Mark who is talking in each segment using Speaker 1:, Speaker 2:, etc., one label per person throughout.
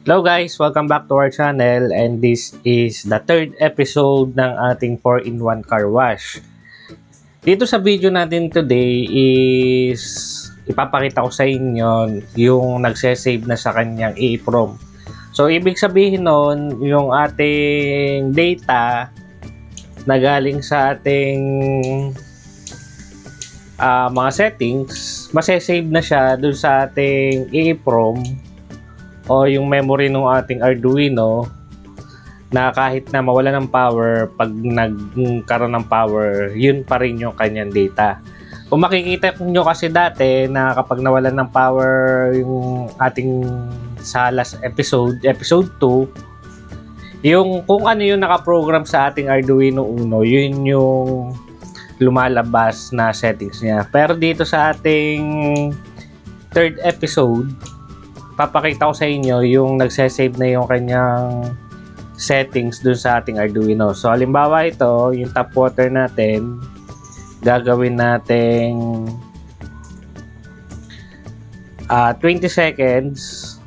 Speaker 1: Hello guys, welcome back to our channel, and this is the third episode ng ating 4-in-1 car wash. Dito sa video natin today is ipapakita ko sa inyo yung nagse-save na sa kanyang EEPROM. So ibig sabihin nun, yung ating data na galing sa ating mga settings, masesave na siya dun sa ating EEPROM o yung memory ng ating Arduino, na kahit na mawala ng power, pag nagkaroon ng power, yun pa rin yung kanyang data. Kung makikita nyo kasi dati na kapag nawalan ng power yung ating sa last episode 2, yung kung ano yung nakaprogram sa ating Arduino Uno, yun yung lumalabas na settings niya. Pero dito sa ating third episode, papakita ko sa inyo yung nagse-save na yung kanyang settings dun sa ating Arduino. So halimbawa ito, yung tap water natin, gagawin natin 20 seconds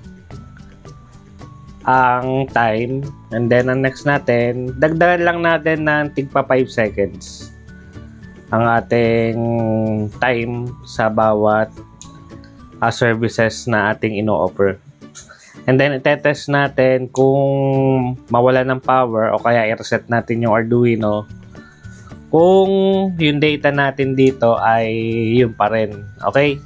Speaker 1: ang time, and then ang next natin, dagdagan lang natin ng tigpa 5 seconds ang ating time sa bawat services na ating ino-offer. And then itetest natin kung mawala ng power o kaya i-reset natin yung Arduino, kung yung data natin dito ay yun pa rin. Okay?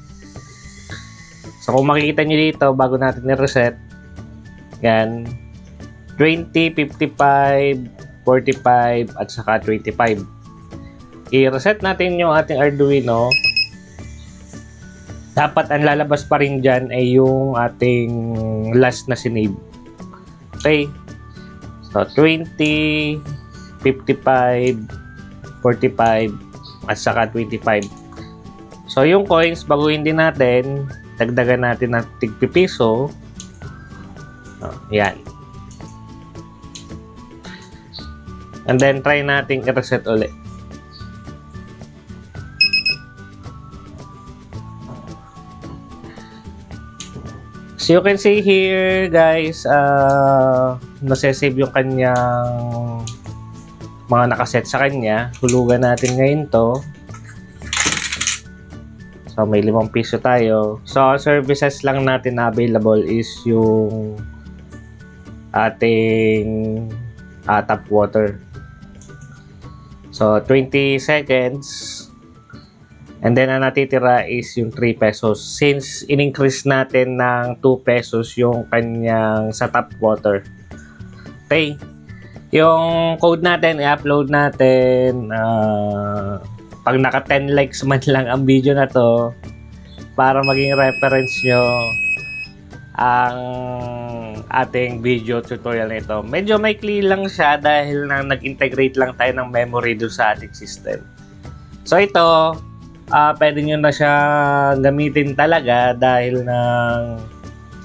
Speaker 1: So kung makikita nyo dito, bago natin i-reset, yan, 20, 55, 45, at saka 25. I-reset natin yung ating Arduino. Dapat ang lalabas pa rin dyan ay yung ating last na sinave. Okay? So, 20, 55, 45, at saka 25. So, yung coins, baguhin din natin. Dagdagan natin ng tig-piso. Yan. And then, try natin i-reset ulit. So you can see here guys, nasa-save yung kanyang mga nakaset sa kanya. Hulugan natin ngayon to. So may 5 piso tayo. So services lang natin na available is yung ating tap water. So 20 seconds. And then, ang natitira is yung 3 pesos. Since in-increase natin ng 2 pesos yung kanyang sa tap water. Okay. Yung code natin, i-upload natin. Pag naka 10 likes man lang ang video na to, para maging reference nyo ang ating video tutorial nito. Medyo maikli lang siya dahil nag-integrate lang tayo ng memory doon sa ating system. So, ito, pwede nyo na siya gamitin talaga dahil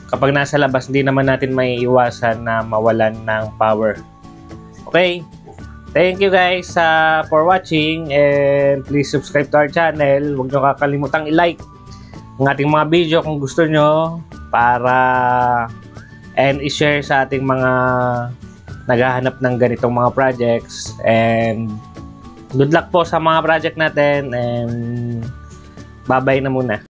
Speaker 1: kapag nasa labas, hindi naman natin may iwasan na mawalan ng power. Okay, thank you guys for watching, and please subscribe to our channel. Huwag nyo kakalimutang i-like ang ating mga video kung gusto nyo, and i-share sa ating mga naghahanap ng ganitong mga projects. And good luck po sa mga project natin, and bye-bye na muna.